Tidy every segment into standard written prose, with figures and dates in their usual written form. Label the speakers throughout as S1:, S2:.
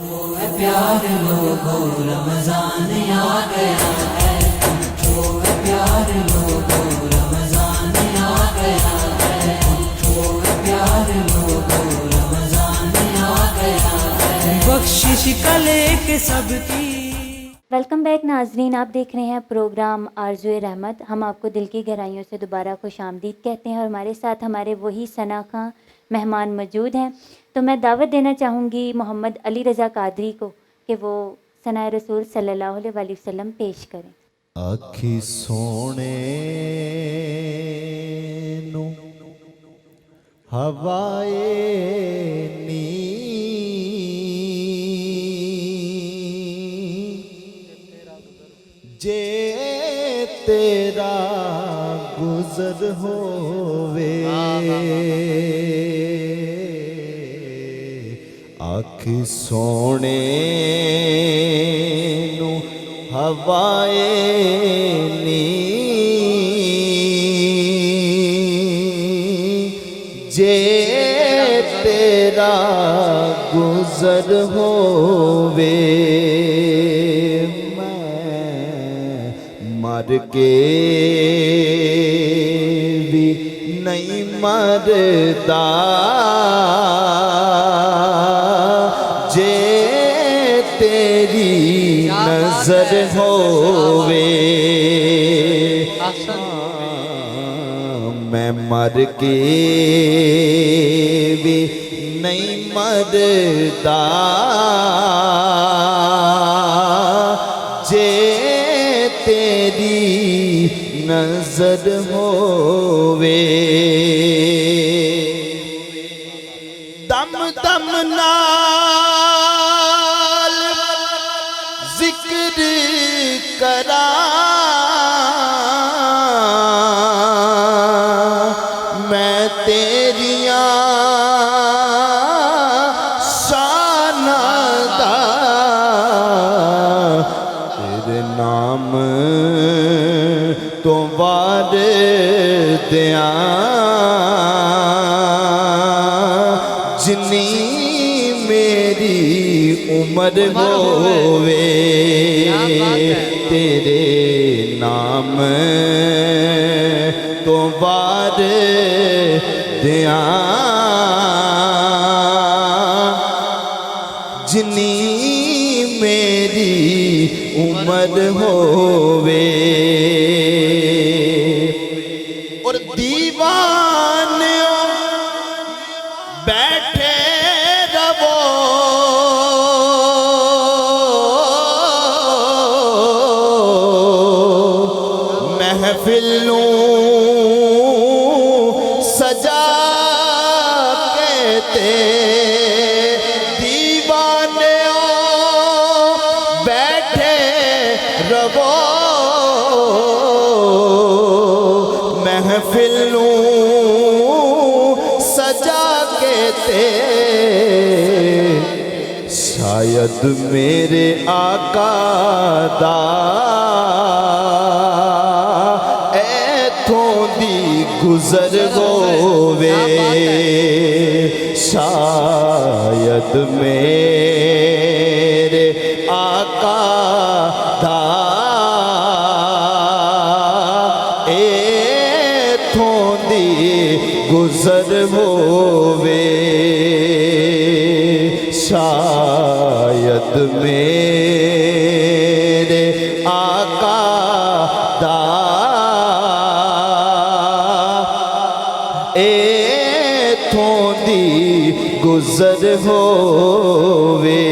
S1: پیار لوگوں رمضان آ گیا ہے، اٹھو پیار لوگوں رمضان آ گیا ہے، اٹھو پیار لوگوں رمضان آ گیا ہے، بخشش کا لے کے سب کی۔
S2: ویلکم بیک ناظرین، آپ دیکھ رہے ہیں پروگرام آرزوئے رحمت۔ ہم آپ کو دل کی گہرائیوں سے دوبارہ خوش آمدید کہتے ہیں، اور ہمارے ساتھ ہمارے وہی ثنا خاں مہمان موجود ہیں۔ تو میں دعوت دینا چاہوں گی محمد علی رضا قادری کو کہ وہ ثنائے رسول صلی اللہ علیہ وآلہ وسلم پیش کریں۔
S3: آکھی سونے نو ہوائے نی جے تیرا گزر ہووے، آکھی سونے نو ہوائے نی جے تیرا گزر ہووے، میں مر کے بھی نہیں مردا جے تیری نظر ہووے، میں مر کے بھی نہیں مردا جے تیری نظر ہووے، دم دم نال ذکر کرا میں تیریاں شاناں دا، تیرے نام تو وار دیاں جنی میری عمر ہووے، تیرے نام تو وار دیاں جنی میری عمر ہووے، اور دیوانیوں بیٹھے رہو محفلوں سجا کے دیوانیوں بیٹھے رہو محفلوں سجا کے شاید میرے آقا دا ایتھوں دی گزر ہووے، شاید میرے آقا دا ایتھوں دی گزر ہووے، شاید میرے آقا دا ایتھوں دی گزر ہووے،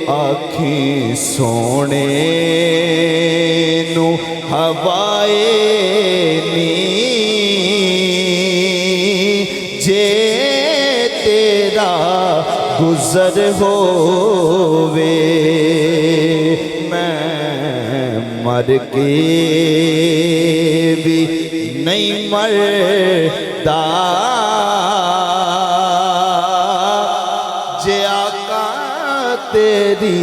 S3: آکھیں سونے نو ہوائے نی جے تیرا گزر ہووے، میں مر کے بھی نہیں مردا جے آقا تیری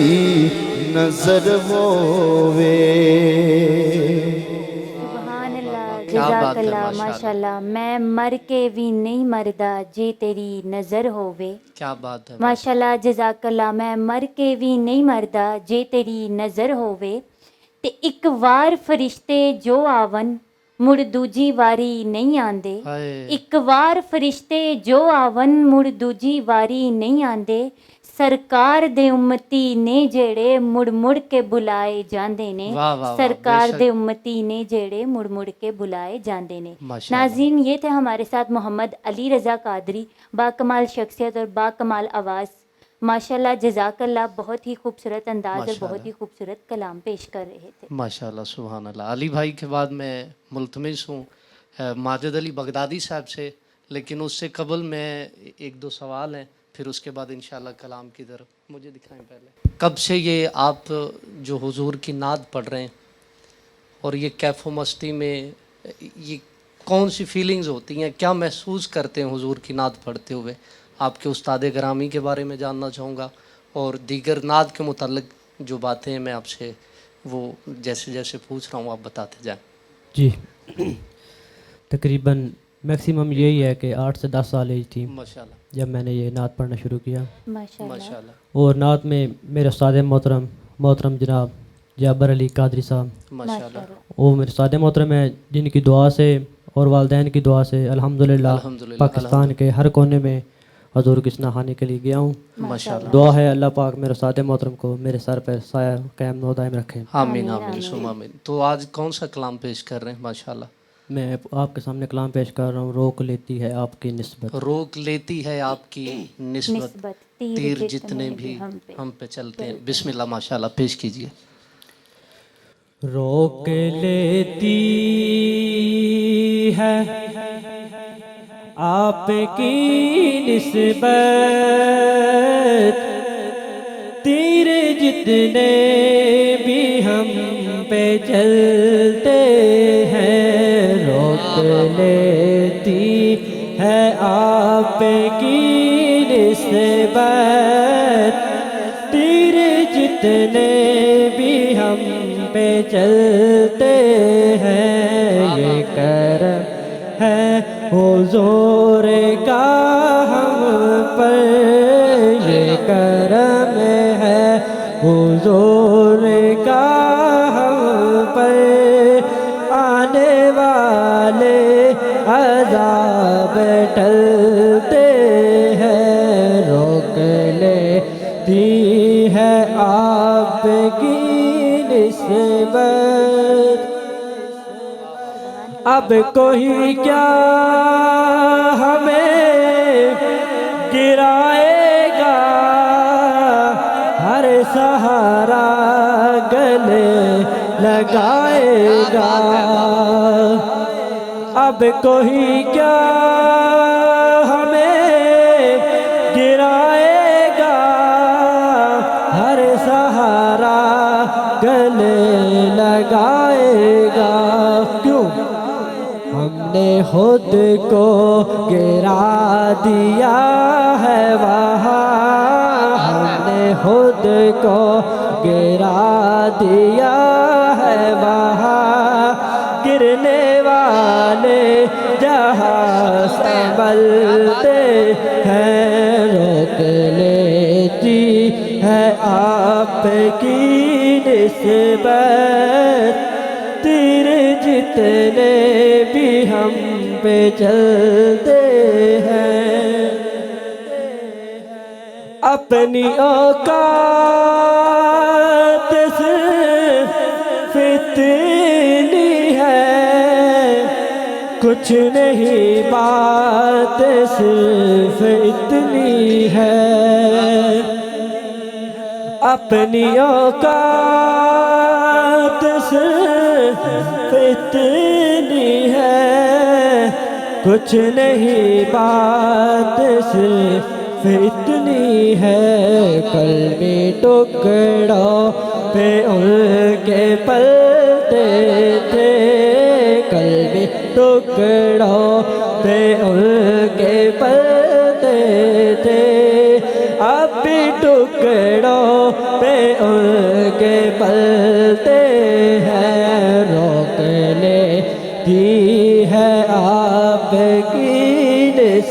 S3: نظر ہووے۔
S2: سبحان اللہ،
S4: کیا بات ہے،
S2: جزاکاللہ
S4: ماشاءاللہ،
S2: ماشاءاللہ میں مر کے بھی نہیں مردا جے تیری نظر ہووے
S4: کیا بات ہے،
S2: ماشاءاللہ جزاکاللہ میں مر کے بھی نہیں مردا جے تیری نظر ہووے تے ایک وار فرشتے جو آون مڑ دوجی واری نہیں آندے
S4: ہائے
S2: ایک وار فرشتے جو آون مڑ دوجی واری نہیں آندے سرکار دے امتی نے جڑے مڑ مڑ کے بلائے جاندے نے
S4: واہ واہ واہ،
S2: سرکار
S4: بے شک،
S2: دے امتی نے جڑے مڑ مڑ کے بلائے جاندے نے
S4: ماشاءاللہ،
S2: ناظرین یہ تھے ہمارے ساتھ محمد علی رضا قادری با کمال شخصیت اور با کمال آواز ماشاءاللہ جزاک اللہ بہت ہی خوبصورت انداز اور
S4: ماشاءاللہ،
S2: بہت ہی خوبصورت کلام پیش کر رہے تھے
S4: ماشاءاللہ، سبحان اللہ۔ علی بھائی کے بعد میں ملتمس ہوں ماجد علی بغدادی صاحب سے، لیکن اس سے قبل میں ایک دو سوال ہیں، پھر اس کے بعد انشاءاللہ کلام کی طرف مجھے دکھائیں پہلے۔ کب سے یہ آپ جو حضور کی نعت پڑھ رہے ہیں اور یہ کیف و مستی میں یہ کون سی فیلنگز ہوتی ہیں، کیا محسوس کرتے ہیں حضور کی نعت پڑھتے ہوئے؟ آپ کے استاد گرامی کے بارے میں جاننا چاہوں گا اور دیگر نعت کے متعلق جو باتیں ہیں میں آپ سے وہ جیسے جیسے پوچھ رہا ہوں آپ بتاتے جائیں۔
S5: جی تقریباً میکسیمم یہی ہے کہ 8 سے 10 سال ایج تھی
S4: ماشاءاللہ،
S5: جب میں نے یہ نعت پڑھنا شروع کیا،
S2: ماشاءاللہ
S4: ماشاءاللہ،
S5: اور نعت میں میرے استاد محترم جناب جابر علی قادری صاحب،
S4: ماشاءاللہ،
S5: وہ میرے استاد محترم ہیں جن کی دعا سے اور والدین کی دعا سے الحمدللہ
S4: الحمدللہ،
S5: پاکستان کے ہر کونے میں حضور کی سناخانی کے لیے گیا ہوں۔
S4: ماشاءاللہ،
S5: دعا ہے اللہ پاک میرے استاد محترم کو میرے سر پر سایہ قائم و دائم رکھیں۔
S4: آمین آمین ثم آمین۔ تو آج کون سا کلام پیش کر رہے ہیں؟ ماشاءاللہ،
S5: میں آپ کے سامنے کلام پیش کر رہا ہوں، روک لیتی ہے آپ کی نسبت۔
S4: روک لیتی ہے آپ کی نسبت تیر جتنے بھی
S2: پہ
S4: ہم پہ چلتے ہیں۔ بسم اللہ، ماشاءاللہ، پیش کیجئے۔
S5: روک لیتی ہے آپ کی نسبت تیر جتنے بھی ہم پہ چلتے ہیں، روک لیتی ہے آپ کی نسبت تیر جتنے بھی ہم پہ چلتے ہیں، یہ کرم ہے حضور کا ہم پر، یہ کرم ہے حضور کا ہم پر، آنے والے عذاب ٹلتے ہیں، روک لیتی ہے آپ کی نسبت۔ اب کوئی کیا ہمیں گرائے گا، ہر سہارا گلے لگائے گا، اب کوئی کیا ہمیں گرائے گا، ہر سہارا گلے لگائے گا، کیوں ہم نے خود کو گرا دیا ہے وہاں، ہم نے خود کو گرا دیا ہے وہاں، گرنے والے جہاں سنبھلتے ہیں، روک لیتی ہے آپ کی نسبت تیر جتنے بھی ہم پہ چلتے ہیں، اپنی اوقات صرف اتنی ہے، کچھ نہیں بات صرف اتنی ہے، اپنی اوقات صرف اتنی ہے، کچھ نہیں بات صرف اتنی ہے، قلبی ٹکڑوں پہ ان کے پلتے تھے، قلبی ٹکڑوں پہ ان کے پلتے تھے، اب بھی ٹکڑوں پہ ان کے پلتے ہیں، روک لیتی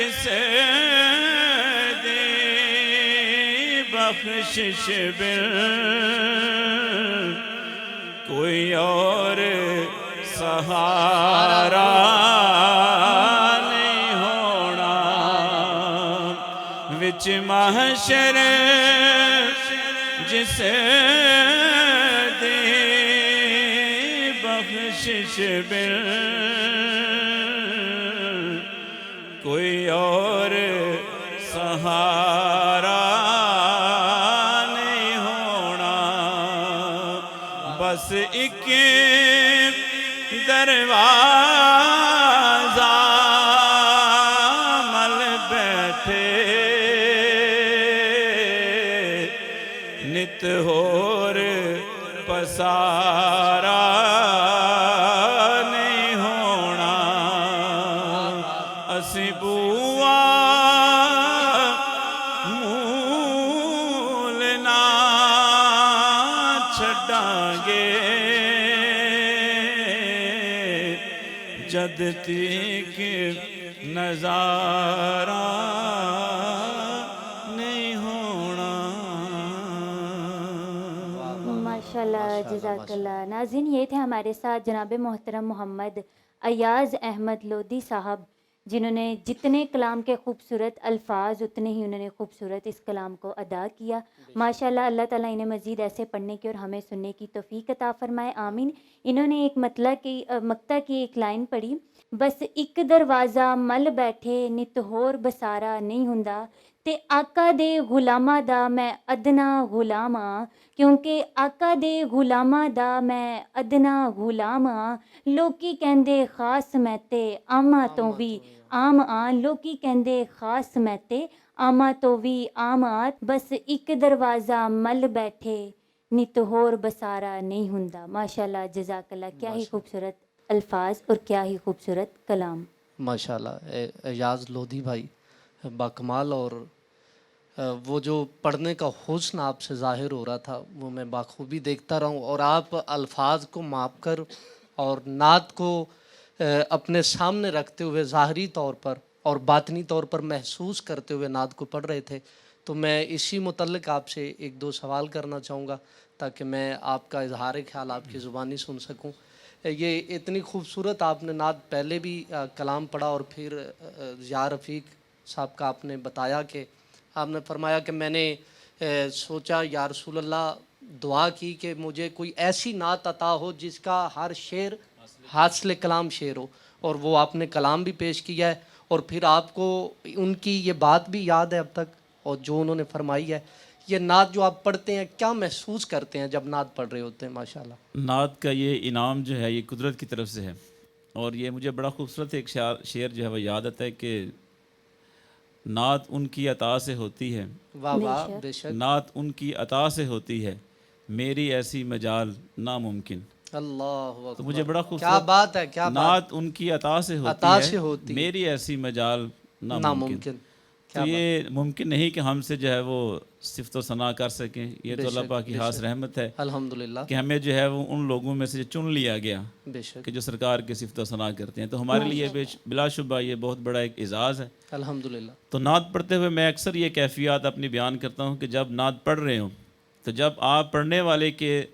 S3: جس دی بخشش بن کوئی اور سہارا نہیں ہونا وچ محشر جس دی بخشش بن کوئی اور سہارا نہیں ہونا بس ایک دروازہ مل بیٹھے نت ہور پسارا نہیں ہونا اسی بوا مولنا چھڈاں گے جد تک نظارہ نہیں ہونا
S2: ماشاءاللہ جزاک اللہ۔ ناظرین یہ تھے ہمارے ساتھ جناب محترم محمد ایاز احمد لودھی صاحب، جنہوں نے جتنے کلام کے خوبصورت الفاظ اتنے ہی انہوں نے خوبصورت اس کلام کو ادا کیا۔ ماشاءاللہ اللہ تعالیٰ انہیں مزید ایسے پڑھنے کی اور ہمیں سننے کی توفیق عطا فرمائے، آمین۔ انہوں نے ایک مقطع کی ایک لائن پڑھی، بس ایک دروازہ مل بیٹھے نت ہور بسارا نہیں ہوندا، تے آقا دے غلاماں دا میں ادنا غلام ہاں، کیونکہ آقا دے غلاماں دا میں ادنا غلام ہاں، لوکی کہندے خاص میں تے آماں تو بھی عام آں، لوکی کہندے خاص میں تے آماں تو بھی عام آں، بس ایک دروازہ مل بیٹھے نت ہور بسارا نہیں ہوندا۔ ماشاءاللہ جزاک اللہ، کیا ہی خوبصورت الفاظ اور کیا ہی خوبصورت کلام۔
S4: ماشاءاللہ ایاز لودھی بھائی باکمال، اور وہ جو پڑھنے کا حسن آپ سے ظاہر ہو رہا تھا وہ میں بخوبی دیکھتا رہا ہوں، اور آپ الفاظ کو ماپ کر اور نعت کو اپنے سامنے رکھتے ہوئے ظاہری طور پر اور باطنی طور پر محسوس کرتے ہوئے نعت کو پڑھ رہے تھے۔ تو میں اسی متعلق آپ سے ایک دو سوال کرنا چاہوں گا تاکہ میں آپ کا اظہار خیال آپ کی زبانی سن سکوں۔ یہ اتنی خوبصورت آپ نے نعت پہلے بھی کلام پڑھا، اور پھر ضیاء رفیق صاحب کا آپ نے بتایا کہ آپ نے فرمایا کہ میں نے سوچا یا رسول اللہ دعا کی کہ مجھے کوئی ایسی نعت عطا ہو جس کا ہر شعر حاصل کلام شعر ہو، اور وہ آپ نے کلام بھی پیش کیا ہے، اور پھر آپ کو ان کی یہ بات بھی یاد ہے اب تک، اور جو انہوں نے فرمائی ہے۔ یہ نعت جو آپ پڑھتے ہیں کیا محسوس کرتے ہیں جب نعت پڑھ رہے ہوتے ہیں؟ ماشاءاللہ
S6: نعت کا یہ انعام جو ہے یہ قدرت کی طرف سے ہے، اور یہ مجھے بڑا خوبصورت ایک شعر جو ہے وہ یاد آتا ہے کہ نعت ان کی عطا سے ہوتی ہے،
S4: واہ واہ، بے شک،
S6: نعت ان کی عطا سے ہوتی ہے، میری ایسی مجال ناممکن۔
S4: اللہ
S6: تو
S4: اکبر،
S6: مجھے بڑا
S4: کیا
S6: خوبصورت،
S4: بات ہے، کیا بات،
S6: نعت ان کی عطا سے ہوتی ہے، میری ایسی مجال ناممکن۔ تو یہ ممکن نہیں کہ ہم سے جو ہے وہ صفت و ثنا کر سکیں، یہ تو اللہ پاک کی خاص رحمت ہے
S4: الحمدللہ
S6: کہ ہمیں جو ہے وہ ان لوگوں میں سے چن لیا گیا
S4: بے شک،
S6: کہ جو سرکار کی صفت و ثنا کرتے ہیں۔ تو ہمارے لیے بلا شبہ یہ بہت بڑا ایک اعزاز ہے۔
S4: الحمدللہ۔
S6: تو نعت پڑھتے ہوئے میں اکثر یہ کیفیات اپنی بیان کرتا ہوں کہ جب نعت پڑھ رہے ہوں تو جب آپ پڑھنے والے کے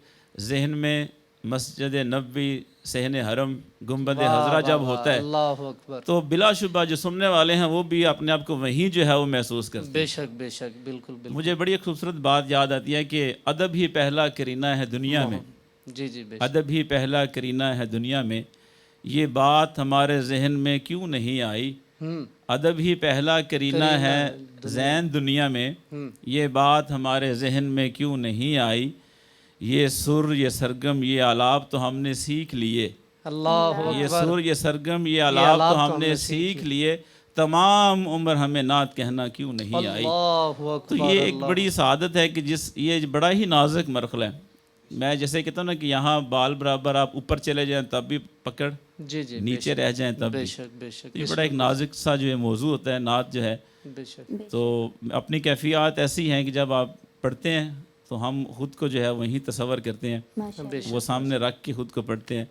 S6: ذہن میں مسجد نبوی، صحن حرم، گنبد حضرہ جب ہوتا ہے
S4: اللہ اکبر،
S6: تو بلا شبہ جو سننے والے ہیں وہ بھی اپنے آپ کو وہیں جو ہے وہ محسوس کرتے ہیں۔
S4: بے شک بے شک، بالکل بالکل،
S6: مجھے بڑی ایک خوبصورت بات یاد آتی ہے کہ ادب ہی پہلا کرینہ ہے دنیا میں،
S4: جی جی بے شک،
S6: ادب ہی پہلا کرینہ ہے دنیا میں، یہ بات ہمارے ذہن میں کیوں نہیں آئی؟ ادب ہی پہلا کرینہ ہے زین دنیا میں، یہ بات ہمارے ذہن میں کیوں نہیں آئی؟ یہ سر، یہ سرگم، یہ آلاب تو ہم نے سیکھ لیے،
S4: اللہ
S6: یہ
S4: اکبر،
S6: سر، یہ سرگم، یہ آلاب تو ہم نے سیکھ لیے، تمام عمر ہمیں نعت کہنا کیوں نہیں آئی؟
S4: اللہ اکبر،
S6: تو یہ ایک بڑی سعادت ہے کہ یہ بڑا ہی نازک مرحلہ ہے۔ میں جیسے کہتا ہوں نا کہ یہاں بال برابر آپ اوپر چلے جائیں تب بھی پکڑ،
S4: جی جی،
S6: نیچے رہ جائیں تب
S4: بے
S6: بھی،
S4: شک بے شک،
S6: یہ بڑا ایک نازک سا جو ہے موضوع ہوتا ہے نعت جو ہے۔
S4: بے شک،
S6: تو اپنی کیفیات ایسی ہیں کہ جب آپ پڑھتے ہیں تو ہم خود کو جو ہے وہیں تصور کرتے ہیں،
S2: ماشاء اللہ۔
S6: وہ سامنے رکھ کے خود کو پڑھتے ہیں،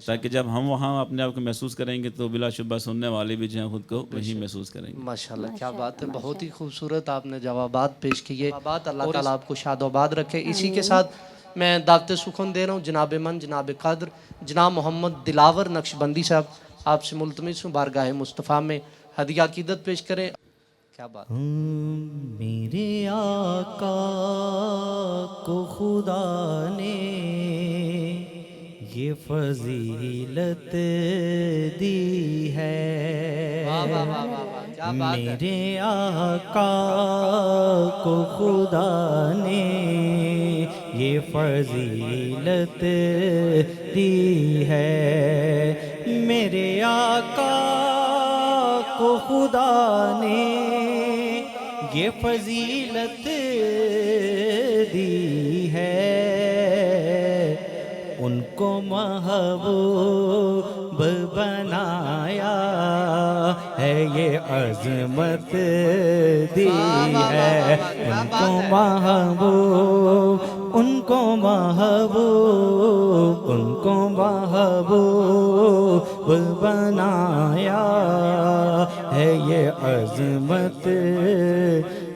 S6: تاکہ جب ہم وہاں اپنے آپ کو محسوس کریں گے تو بلا شبہ سننے والے بھی جو ہیں خود کو وہیں محسوس کریں گے۔
S4: ماشاءاللہ، کیا بات ہے، بہت ہی خوبصورت آپ نے جوابات پیش کیے۔ اللہ تعالیٰ آپ کو شاد و آباد رکھے۔ اسی کے ساتھ میں دعوت سخن دے رہا ہوں جناب من، جناب قدر، جناب محمد دلاور نقشبندی صاحب، آپ سے ملتمس ہوں بارگاہ مصطفیٰ میں ہدیہ عقیدت پیش کریں۔ کیا بات،
S7: میرے آقا کو خدا نے یہ فضیلت دی ہے، میرے آقا کو خدا نے یہ فضیلت دی ہے، میرے آقا کو خدا نے یہ فضیلت دی ہے، ان کو محبوب بنایا ہے، یہ عظمت دی ہے، ان کو محبوب، ان کو محبوب، ان کو محبوب بنایا ہے، یہ عظمت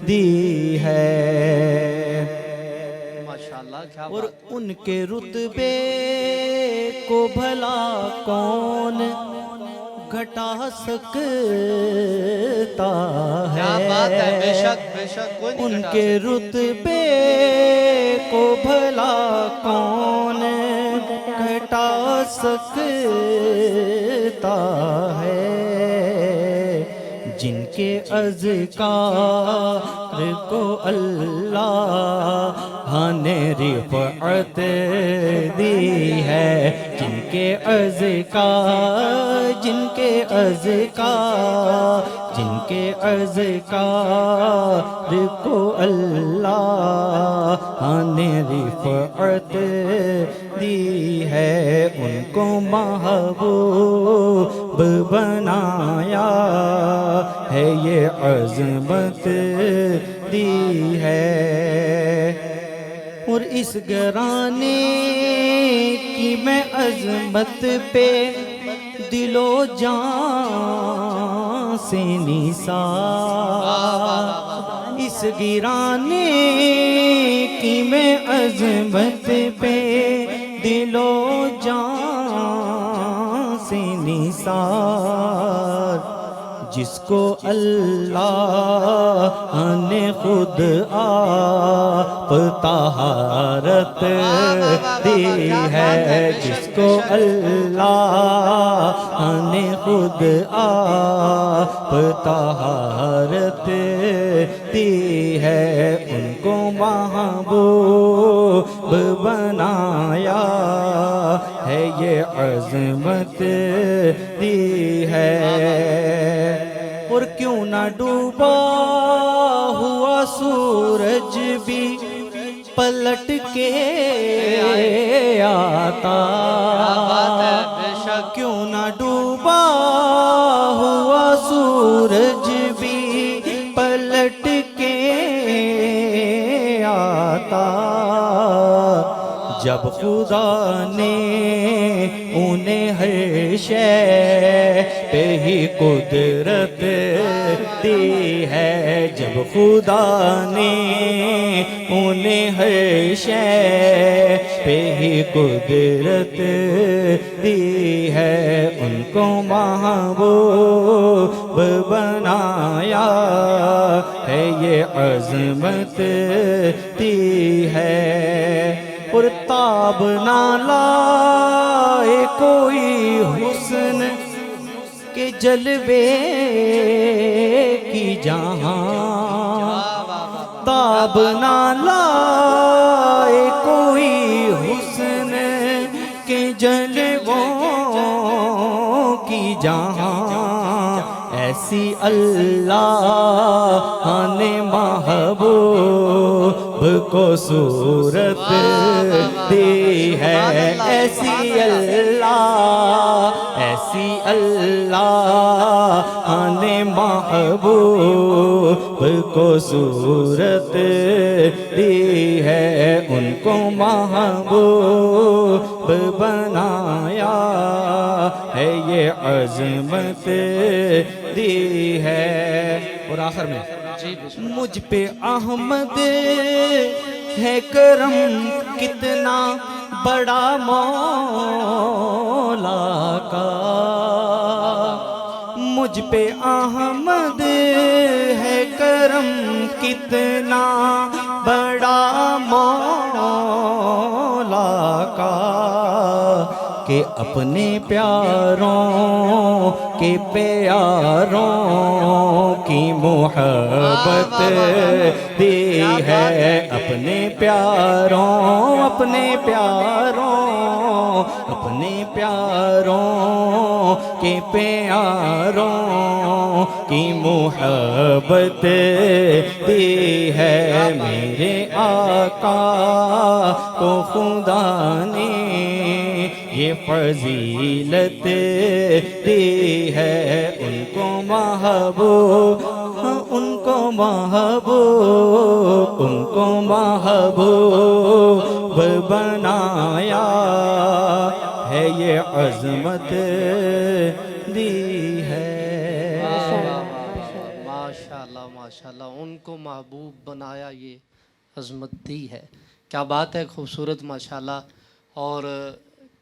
S7: دی ہے۔
S4: ماشاءاللہ، کیا
S7: اور
S4: بات،
S7: ان کے رتبے کو بھلا کون گھٹا سکتا ہے،
S4: کیا بات ہے، بے شک بے شک، کوئی نہیں
S7: ان
S4: گھٹا
S7: کے رتبے کو بھلا کون گھٹا سکتا ہے، جن کے اذکار کو اللہ نے رفعت دی ہے، جن کے اذکار، جن کے اذکار، جن کے اذکار کو اللہ نے رفعت دی ہے، ان کو محبوب بنایا ہے، یہ عظمت دی ہے۔ اور اس گھرانے کی میں عظمت پہ دل و جان سے نثار، اس گھرانے کی میں عظمت پہ دل و جان سے نثار، جس کو اللہ نے خود آپ طہارت دی ہے، جس کو اللہ نے خود آپ طہارت دی ہے، ان کو محبوب بنایا ہے، یہ عظمت دی ہے۔ اور کیوں نہ ڈوبا ہوا سورج بھی پلٹ کے آتا، کیوں نہ ڈوبا ہوا سورج بھی پلٹ کے آتا، جب خدا نے انہیں ہر شے پہ ہی قدرت دی ہے، جب خدا نے انہیں ہر شے پہ ہی قدرت دی ہے، ان کو محبوب بنایا ہے، یہ عظمت دی ہے۔ اور تاب نہ لائے کوئی حسن کے جلوے کی جہاں، تاب نہ لائے کوئی حسن کے جلووں کی جہاں، ایسی اللہ نے محبوب کو صورت دی ہے، ایسی اللہ، ایسی اللہ نے محبوب کو صورت دی ہے، ان کو محبوب بنایا ہے، یہ عظمت دی ہے۔ اور آخر میں مجھ پہ احمد ہے کرم کتنا بڑا مولا کا، مجھ پہ احمد ہے کرم کتنا بڑا مولا کا، کہ اپنے پیاروں کے پیاروں کی محبت دی ہے، اپنے پیاروں اپنے پیاروں اپنے پیاروں کے پیاروں کی محبت دی ہے، میرے آقا کو خدا نے یہ فضیلت دی ہے، ان کو محبوب ان کو محبوب ان کو محبوب بنایا ہے، یہ عظمت دی ہے۔
S4: ماشاءاللہ ماشاءاللہ، ان کو محبوب بنایا، یہ عظمت دی ہے۔ کیا بات ہے، خوبصورت ماشاءاللہ۔ اور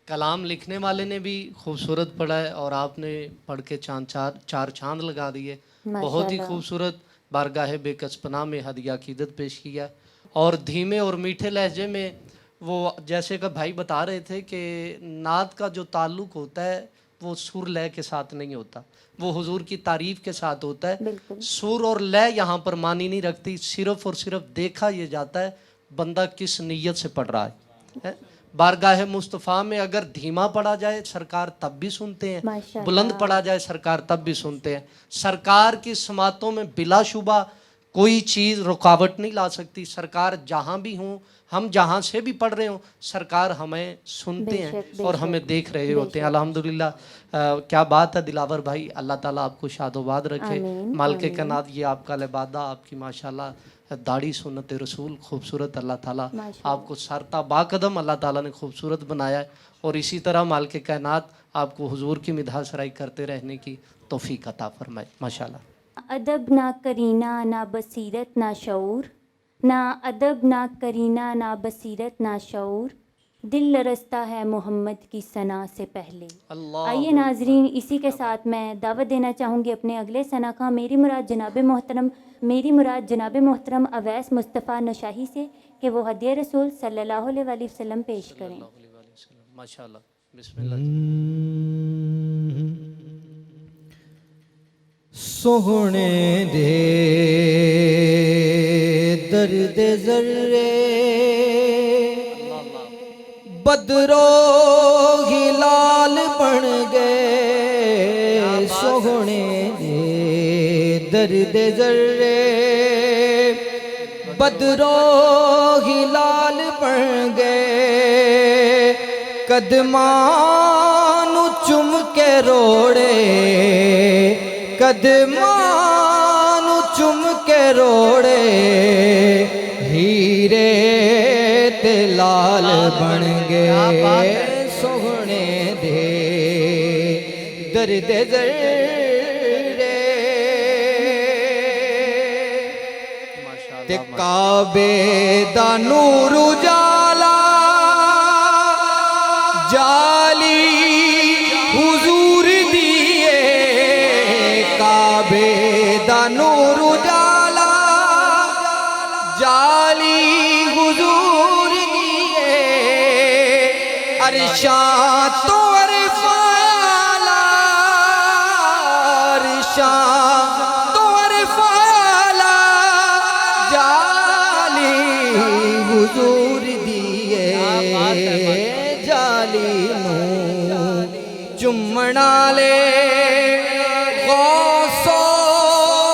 S4: کلام لکھنے والے نے بھی خوبصورت پڑھا ہے، اور آپ نے پڑھ کے چار چاند لگا دیے، بہت ہی خوبصورت۔ بارگاہ بے کس پناہ میں ہدیہ عقیدت پیش کیا، اور دھیمے اور میٹھے لہجے میں وہ جیسے کہ بھائی بتا رہے تھے کہ نعت کا جو تعلق ہوتا ہے وہ سر لے کے ساتھ نہیں ہوتا، وہ حضور کی تعریف کے ساتھ ہوتا ہے۔ سر اور لے یہاں پر معنی نہیں رکھتی، صرف اور صرف دیکھا یہ جاتا ہے بندہ کس نیت سے پڑھ رہا ہے۔ بارگاہ مصطفیٰ میں اگر دھیما پڑھا جائے سرکار تب بھی سنتے ہیں، بلند پڑھا جائے سرکار تب بھی سنتے ہیں۔ سرکار کی سماعتوں میں بلا شبہ کوئی چیز رکاوٹ نہیں لا سکتی، سرکار جہاں بھی ہوں، ہم جہاں سے بھی پڑھ رہے ہوں، سرکار ہمیں سنتے ہیں اور ہمیں دیکھ رہے ہوتے ہیں۔ الحمدللہ، کیا بات ہے دلاور بھائی، اللہ تعالیٰ آپ کو شاد و باد رکھے۔ مالک کائنات یہ آپ کا لبادہ، آپ کی ماشاءاللہ داڑھی سنت رسول خوبصورت، اللہ تعالیٰ آپ کو سارتا با قدم اللہ تعالیٰ نے خوبصورت بنایا ہے، اور اسی طرح مالک کائنات آپ کو حضور کی مدح سرائی کرتے رہنے کی توفیق عطا فرمائے ماشاءاللہ۔
S2: ادب نہ کرینہ نہ بصیرت نہ شعور، نہ ادب نہ کرینہ نہ بصیرت نہ شعور، دل لرزتا ہے محمد کی ثنا سے پہلے۔ آئیے ناظرین، اسی کے ساتھ میں دعوت دینا چاہوں گی اپنے اگلے ثنا خواں، میری مراد جناب محترم اویس مصطفیٰ نشاہی سے، کہ وہ ہدیہ رسول صلی اللہ علیہ وآلہ وسلم پیش کریں۔
S4: ماشاءاللہ، بسم اللہ۔
S7: سوہنے دے درد ذرے بدرو ہلال بن گئے، سوہنے دے درد ذرے بدرو ہلال بن گئے، قدمان چم کے روڑے قدمان چم کے روڑے، ہیرے تے لال بن گئے، سوہنے دے درد ذرے تے کعبے دا نور اجالا جالی حضور دیے، کعبے دا نور اجالا جالی حضور دیے، عرشاں تو عرفالا عرشاں تو عرفالا جالی حضور دیے، جالی نو چمنا لے غوث و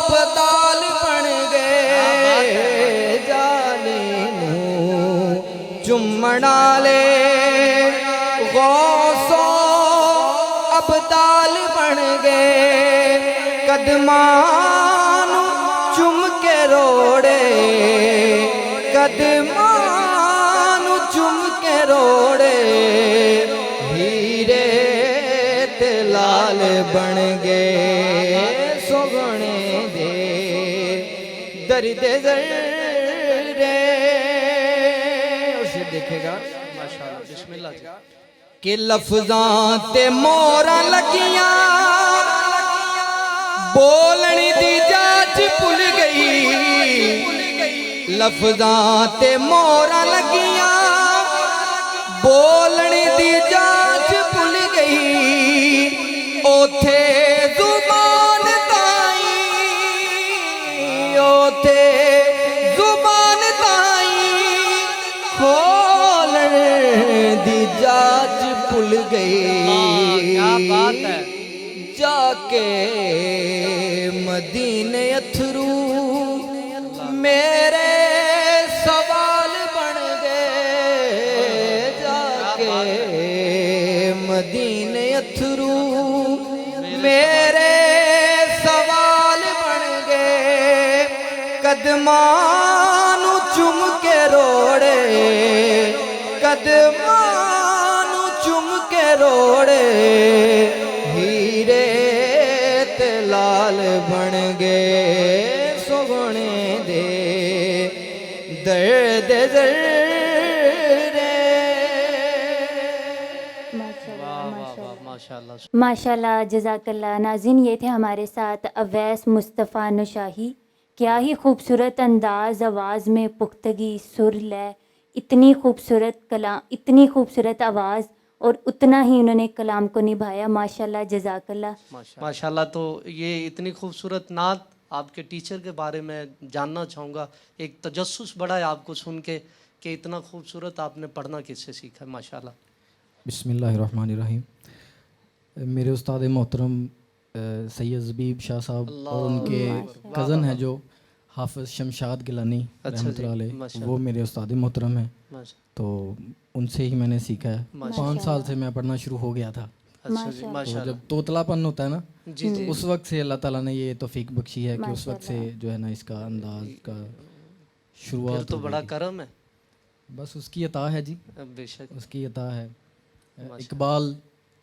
S7: بدال بن گئے، جالی نو چمنا لے غوث و ابدال بن گئے، قدمان چم کے رو روڑے قدماں نو چم کے روڑے ہیرے تے لال بن گئے سوگنے دے درد ذرے اسے دیکھے گا
S4: ماشاءاللہ بسم اللہ جی
S7: کہ لفظاں تے موراں لگیاں بولنی دی جاچ بھل گئی لفظاں تے موراں لگیاں بولنی دی جاچ بھل گئی اوتھے زبان تائیں اوتھے زبان تائیں کھولن دی جاچ بھل گئی
S4: کیا بات ہے
S7: جا کے مدینے اتھرو میرے سوال بن گئے جا کے مدینے اتھرو میرے سوال بن گئے قدماں نو چم کے روڑے قدماں نو چم کے روڑے ہیرے تے لال بن گئے سوگنے دے درد ذرے
S4: ماشاءاللہ
S2: ماشاءاللہ جزاک اللہ۔ ناظرین یہ تھے ہمارے ساتھ اویس مصطفیٰ نشاہی۔ کیا ہی خوبصورت انداز، آواز میں پختگی، سر لے، اتنی خوبصورت کلام، اتنی خوبصورت آواز اور اتنا ہی انہوں نے کلام کو نبھایا۔ ماشاءاللہ جزاک اللہ۔
S4: ماشاءاللہ تو یہ اتنی خوبصورت نعت آپ کے ٹیچر کے بارے میں جاننا چاہوں گا، ایک تجسس بڑا ہے آپ کو سن کے کہ اتنا خوبصورت آپ نے پڑھنا کس سے سیکھا ہے؟ ماشاءاللہ۔
S8: بسم اللہ الرحمن الرحیم۔ میرے استاد محترم سید زبیب شاہ صاحب اور ان کے کزن ہیں جو حافظ شمشاد گیلانی رحمۃ اللہ علیہ، وہ میرے استاد محترم ہیں، تو ان سے ہی میں نے سیکھا ہے۔ 5 سال سے میں پڑھنا شروع ہو گیا تھا، تو جب توتلا پن ہوتا ہے نا اس وقت سے اللہ تعالیٰ نے یہ توفیق بخشی ہے کہ اس وقت سے جو ہے نا اس کا انداز کا شروعات
S4: تو بڑا کرم ہے،
S8: بس اس کی عطا ہے جی،
S4: بے شک
S8: اس کی عطا ہے۔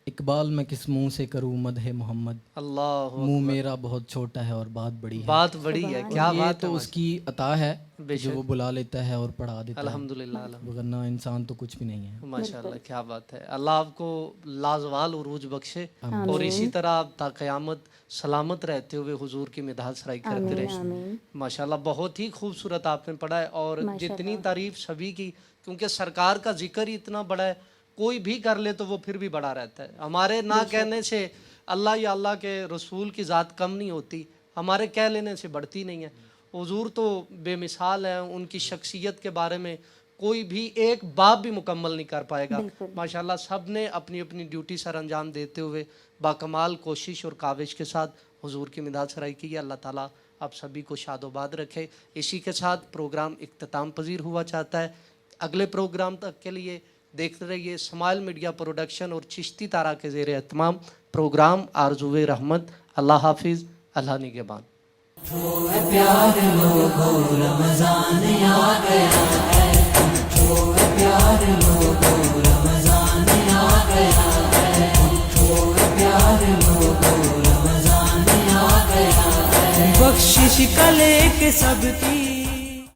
S8: اقبال میں کس منہ سے کروں مدح محمد،
S4: اللہ
S8: منہ میرا بہت چھوٹا ہے اور بات بڑی ہے۔
S4: بات بڑی ہے، کیا
S8: یہ
S4: بات ہے،
S8: تو اس کی عطا ہے جو وہ بلا لیتا ہے اور پڑھا دیتا ہے،
S4: الحمدللہ۔
S8: ورنہ انسان تو کچھ بھی نہیں ہے۔
S4: ماشاءاللہ کیا بات ہے، اللہ آپ کو لازوال عروج بخشے اور اسی طرح آپ تا قیامت سلامت رہتے ہوئے حضور کی مدح سرائی کرتے رہیں۔ ماشاءاللہ بہت ہی خوبصورت آپ نے پڑھا ہے، اور جتنی تعریف سبھی کی، کیونکہ سرکار کا ذکر ہی اتنا بڑا ہے، کوئی بھی کر لے تو وہ پھر بھی بڑا رہتا ہے۔ ہمارے نہ کہنے سے اللہ یا اللہ کے رسول کی ذات کم نہیں ہوتی، ہمارے کہہ لینے سے بڑھتی نہیں ہے۔ حضور تو بے مثال ہیں، ان کی شخصیت کے بارے میں کوئی بھی ایک باب بھی مکمل نہیں کر پائے گا۔ ماشاءاللہ سب نے اپنی اپنی ڈیوٹی سر انجام دیتے ہوئے باکمال کوشش اور کاوش کے ساتھ حضور کی مدح سرائی کی ہے۔ اللہ تعالیٰ آپ سبھی کو شاد و باد رکھے۔ اسی کے ساتھ پروگرام اختتام پذیر ہوا چاہتا ہے۔ اگلے پروگرام تک کے لیے دیکھتے رہیے اسماعیل میڈیا پروڈکشن اور چشتی تارا کے زیر اہتمام پروگرام آرزوئے رحمت۔ اللہ حافظ، اللہ نگہبان۔
S1: پیار لوگو رمضان آ گیا ہے، جو پیار لوگو رمضان آ گیا ہے، جو پیار لوگو رمضان آ گیا ہے، بخشش کا لے کے سب کی